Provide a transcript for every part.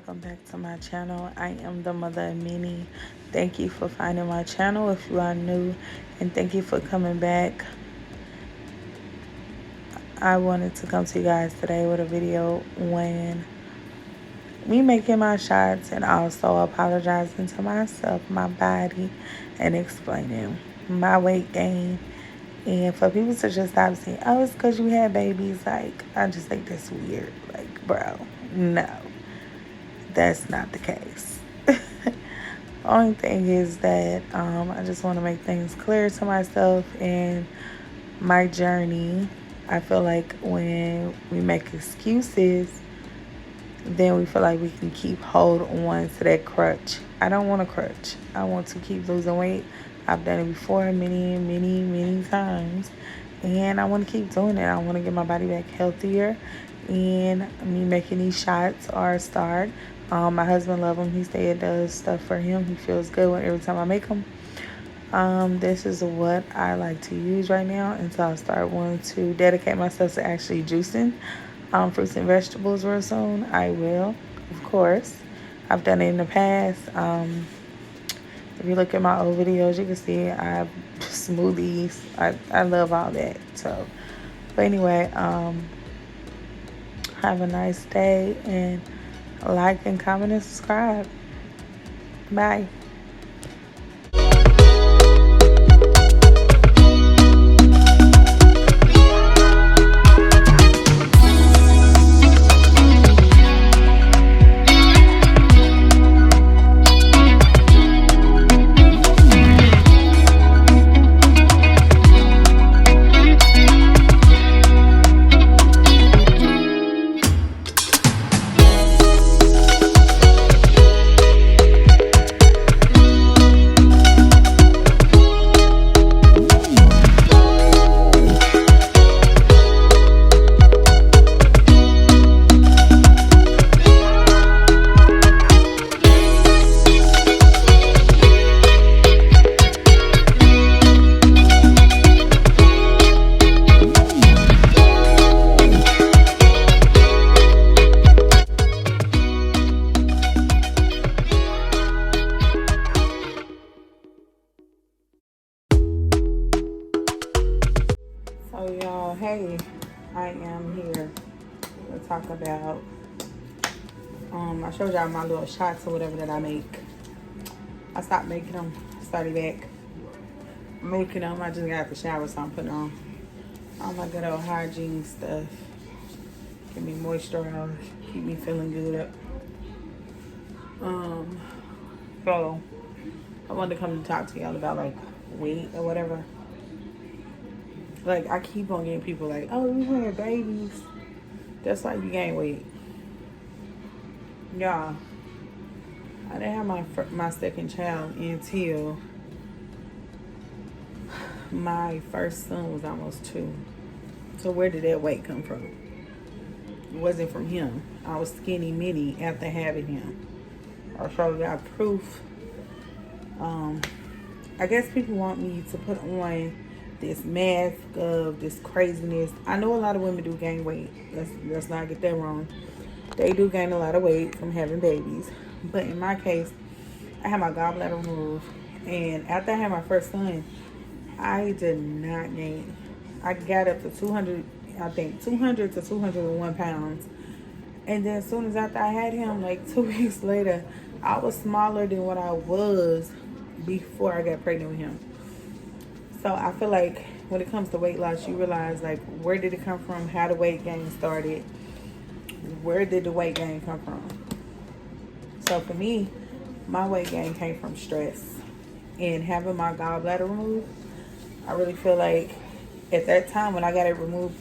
welcome back to my channel. I am the mother of many. Thank you for finding my channel if you are new, and thank you for coming back. I wanted to come to you guys today with a video when me making my shots and also apologizing to myself, my body, and explaining my weight gain. And for people to just stop saying, oh, it's because you had babies, like, I just think that's weird. Like, bro, no, that's not the case. Only thing is that I just want to make things clear to myself and my journey. I feel like when we make excuses, then we feel like we can keep hold on to that crutch. I don't want a crutch. I want to keep losing weight. I've done it before many times, and I want to keep doing it. I want to get my body back healthier, and me making these shots are a start. My husband loves them. He said it does stuff for him. He feels good every time I make them. This is what I like to use right now until I start wanting to dedicate myself to actually juicing fruits and vegetables real soon. I will, of course. I've done it in the past. If you look at my old videos, you can see I have smoothies. I love all that. So, but anyway, have a nice day, and like and comment and subscribe. Bye. So y'all, hey, I am here to talk about, I showed y'all my little shots or whatever that I make. I stopped making them, started back making them. I just got out the shower, so I'm putting on all my good old hygiene stuff. Give me moisturize, keep me feeling good. So I wanted to come to talk to y'all about like weight or whatever. Like, I keep on getting people like, oh, you having babies, that's why you gain weight. Y'all, I didn't have my second child until my first son was almost 2. So where did that weight come from? It wasn't from him. I was skinny mini after having him. I showed y'all proof. I guess people want me to put on this mask of this craziness. I know a lot of women do gain weight. Let's not get that wrong. They do gain a lot of weight from having babies. But in my case, I had my gallbladder removed. And after I had my first son, I did not gain. I got up to 200 to 201 pounds. And then as soon as after I had him, like 2 weeks later, I was smaller than what I was before I got pregnant with him. So I feel like when it comes to weight loss, you realize like, where did it come from? How the weight gain started? Where did the weight gain come from? So for me, my weight gain came from stress and having my gallbladder removed. I really feel like at that time when I got it removed,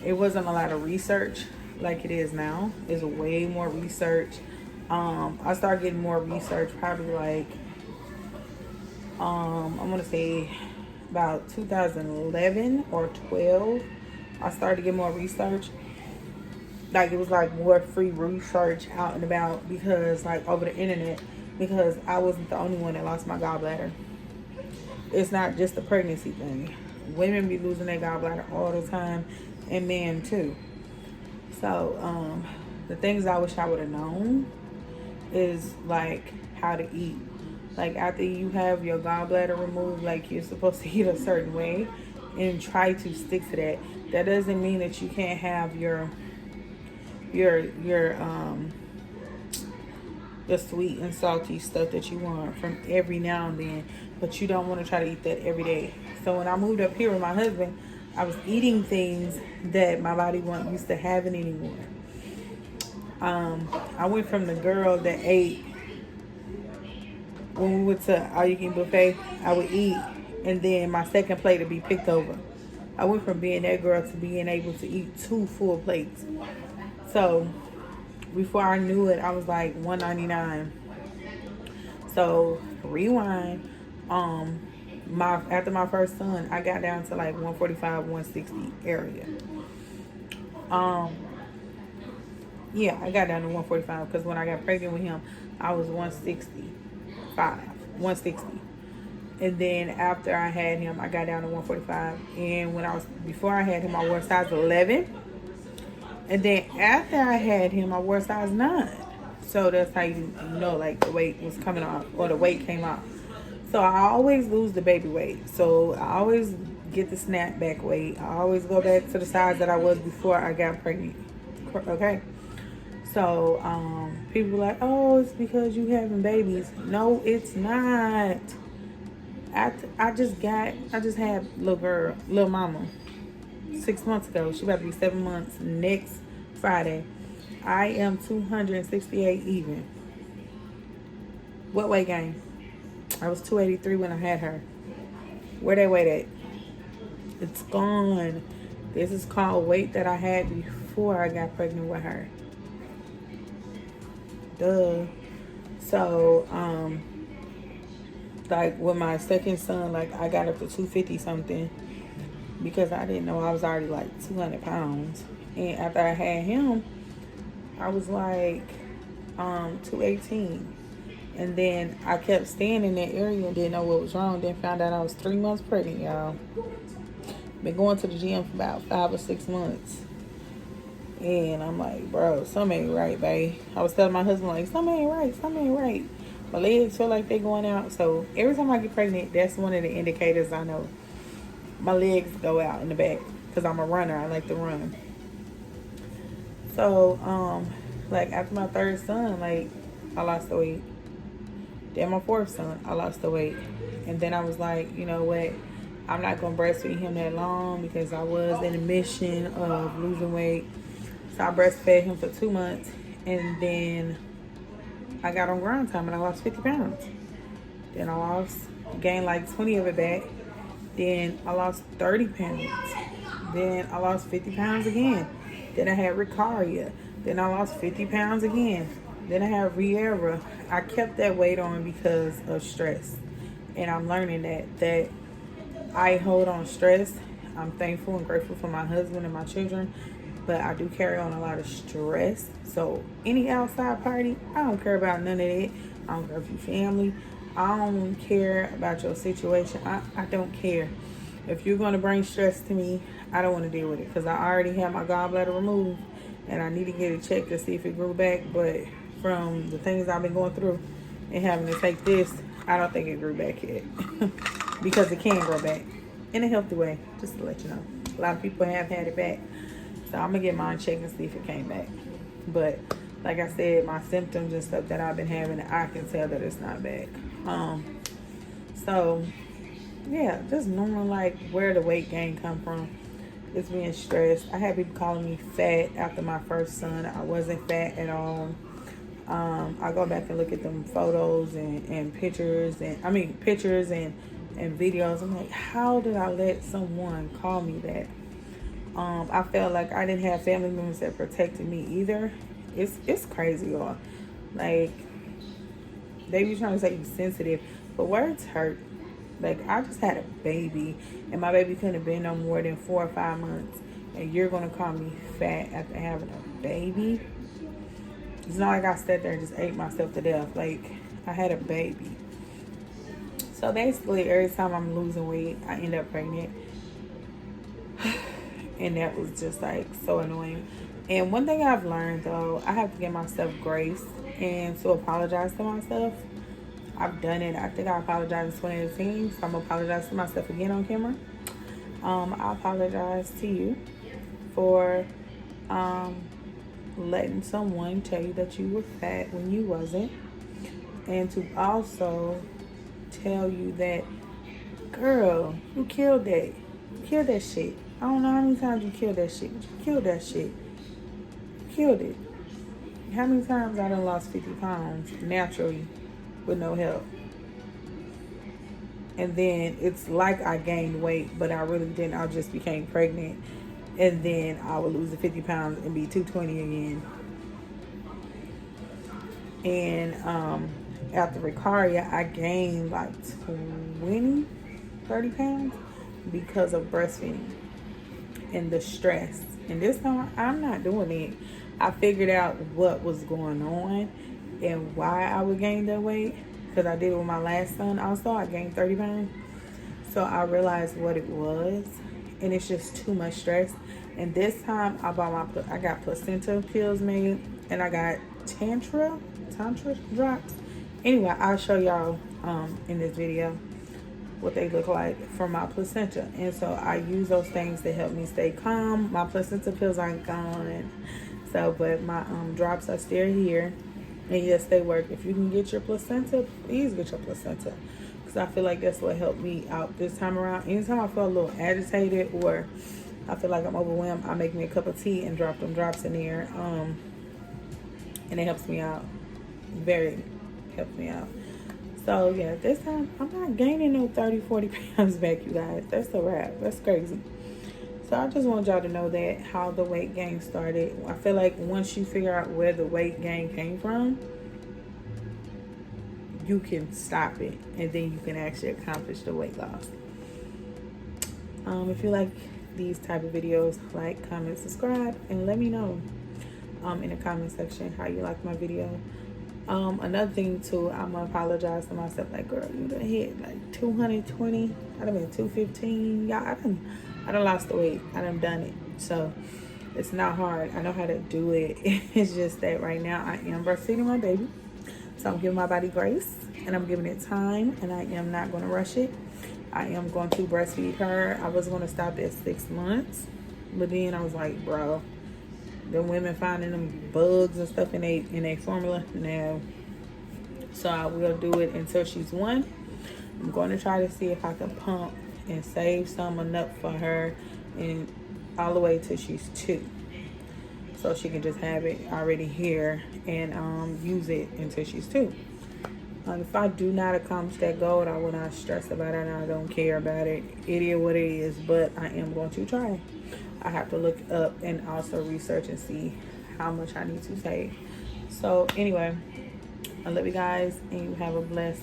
it wasn't a lot of research like it is now. There's way more research. I started getting more research probably like, I'm gonna say about 2011 or 12. I started to get more research. Like, it was like more free research out and about, because like over the internet, because I wasn't the only one that lost my gallbladder. It's not just a pregnancy thing. Women be losing their gallbladder all the time, and men too. So the things I wish I would have known is like how to eat. Like after you have your gallbladder removed, like you're supposed to eat a certain way and try to stick to that. That doesn't mean that you can't have your the sweet and salty stuff that you want from every now and then, but you don't want to try to eat that every day. So when I moved up here with my husband, I was eating things that my body wasn't used to having anymore. I went from the girl that ate when we went to all you can eat buffet. I would eat, and then my second plate would be picked over. I went from being that girl to being able to eat 2 full plates. So before I knew it, I was like 199. So rewind. After my first son, I got down to like 145, 160 area. Yeah, I got down to 145 because when I got pregnant with him, I was 160. And then after I had him, I got down to 145. And before I had him, I wore size 11. And then after I had him, I wore size 9. So that's how you know, like, the weight was coming off, or the weight came off. So I always lose the baby weight. So I always get the snapback weight. I always go back to the size that I was before I got pregnant. Okay? So people are like, oh, it's because you having babies. No, it's not. I just had little mama 6 months ago. She about to be 7 months next Friday. I am 268 even. What weight gain? I was 283 when I had her. Where they weight at? It's gone. This is called weight that I had before I got pregnant with her. Duh. So, like with my second son, like I got up to 250 something because I didn't know I was already like 200 pounds. And after I had him, I was like 218. And then I kept staying in that area and didn't know what was wrong. Then found out I was 3 months pregnant, y'all. Been going to the gym for about 5 or 6 months. And I'm like, bro, something ain't right, babe. I was telling my husband, like, something ain't right. My legs feel like they're going out. So every time I get pregnant, that's one of the indicators I know. My legs go out in the back because I'm a runner. I like to run. So, like after my third son, like I lost the weight. Then my fourth son, I lost the weight. And then I was like, you know what? I'm not going to breastfeed him that long because I was in a mission of losing weight. So I breastfed him for 2 months. And then I got on grind time and I lost 50 pounds. Then I gained like 20 of it back. Then I lost 30 pounds. Then I lost 50 pounds again. Then I had Ricaria. Then I lost 50 pounds again. Then I had Riera. I kept that weight on because of stress. And I'm learning that I hold on stress. I'm thankful and grateful for my husband and my children. But I do carry on a lot of stress. So any outside party, I don't care about none of that. I don't care if you family. I don't care about your situation. I don't care. If you're going to bring stress to me, I don't want to deal with it. Because I already had my gallbladder removed. And I need to get it checked to see if it grew back. But from the things I've been going through and having to take this, I don't think it grew back yet. Because it can grow back. In a healthy way. Just to let you know. A lot of people have had it back. So I'm going to get mine checked and see if it came back. But like I said, my symptoms and stuff that I've been having, I can tell that it's not back. So yeah, just knowing like where the weight gain come from. It's being stressed. I had people calling me fat after my first son. I wasn't fat at all. I go back and look at them photos and pictures and videos. I'm like, how did I let someone call me that? I felt like I didn't have family members that protected me either. It's crazy, y'all. Like, they be trying to say you sensitive, but words hurt. Like, I just had a baby, and my baby couldn't have been no more than 4 or 5 months, and you're gonna call me fat after having a baby? It's not like I sat there and just ate myself to death. Like, I had a baby. So basically, every time I'm losing weight, I end up pregnant. And that was just like so annoying. And one thing I've learned though, I have to give myself grace and to apologize to myself. I've done it. I think I apologized in 2018, so I'm gonna apologize to myself again on camera. I apologize to you for letting someone tell you that you were fat when you wasn't, and to also tell you that, girl, you killed that. You killed that shit. I don't know how many times you killed that shit, but you killed that shit. You killed it. How many times I done lost 50 pounds naturally with no help? And then it's like I gained weight, but I really didn't. I just became pregnant. And then I would lose the 50 pounds and be 220 again. And after Ricaria, I gained like 30 pounds because of breastfeeding and the stress. And this time, I'm not doing it. I figured out what was going on and why I would gain that weight, because I did it with my last son also. I gained 30 pounds. So I realized what it was, and it's just too much stress. And this time I got placenta pills made, and I got tantra drops. Anyway, I'll show y'all in this video what they look like from my placenta. And so I use those things to help me stay calm. My placenta pills aren't gone, so but my drops are still here, and yes, they work. If you can get your placenta, please get your placenta, because I feel like that's what helped me out this time around. Anytime I feel a little agitated or I feel like I'm overwhelmed, I make me a cup of tea and drop them drops in there, and it helps me out. Very helps me out. So yeah, this time I'm not gaining no 30-40 pounds back, you guys. That's a wrap. That's crazy. So I just want y'all to know that how the weight gain started. I feel like once you figure out where the weight gain came from, you can stop it, and then you can actually accomplish the weight loss. If you like these type of videos, like, comment, subscribe, and let me know in the comment section how you like my video. Another thing too, I'm gonna apologize to myself. Like, girl, you done hit like 220. I done been 215. Y'all, I done lost the weight. I done it. So it's not hard. I know how to do it. It's just that right now I am breastfeeding my baby, so I'm giving my body grace, and I'm giving it time, and I am not going to rush it. I am going to breastfeed her. I was going to stop at 6 months, but then I was like, bro, the women finding them bugs and stuff in a formula now. So I will do it until she's 1. I'm going to try to see if I can pump and save some enough for her, and all the way till she's 2, so she can just have it already here and use it until she's 2. If I do not accomplish that goal, I will not stress about it, and I don't care about it. It is what it is, but I am going to try. I have to look up and also research and see how much I need to save. So anyway, I love you guys, and you have a blessed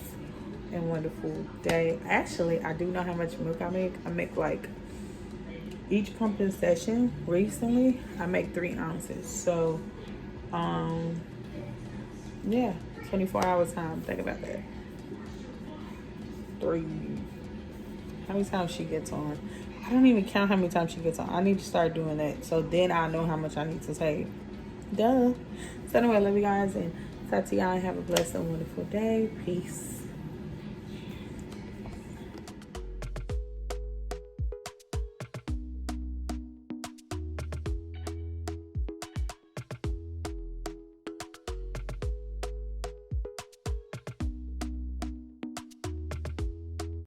and wonderful day. Actually, I do know how much milk I make. I make like, each pumping session recently, I make 3 ounces. So yeah, 24 hours time. Think about that. 3. How many times she gets on? I don't even count how many times she gets on. I need to start doing that, so then I know how much I need to save. Duh. So anyway, love you guys, and talk to y'all. Have a blessed and wonderful day. Peace.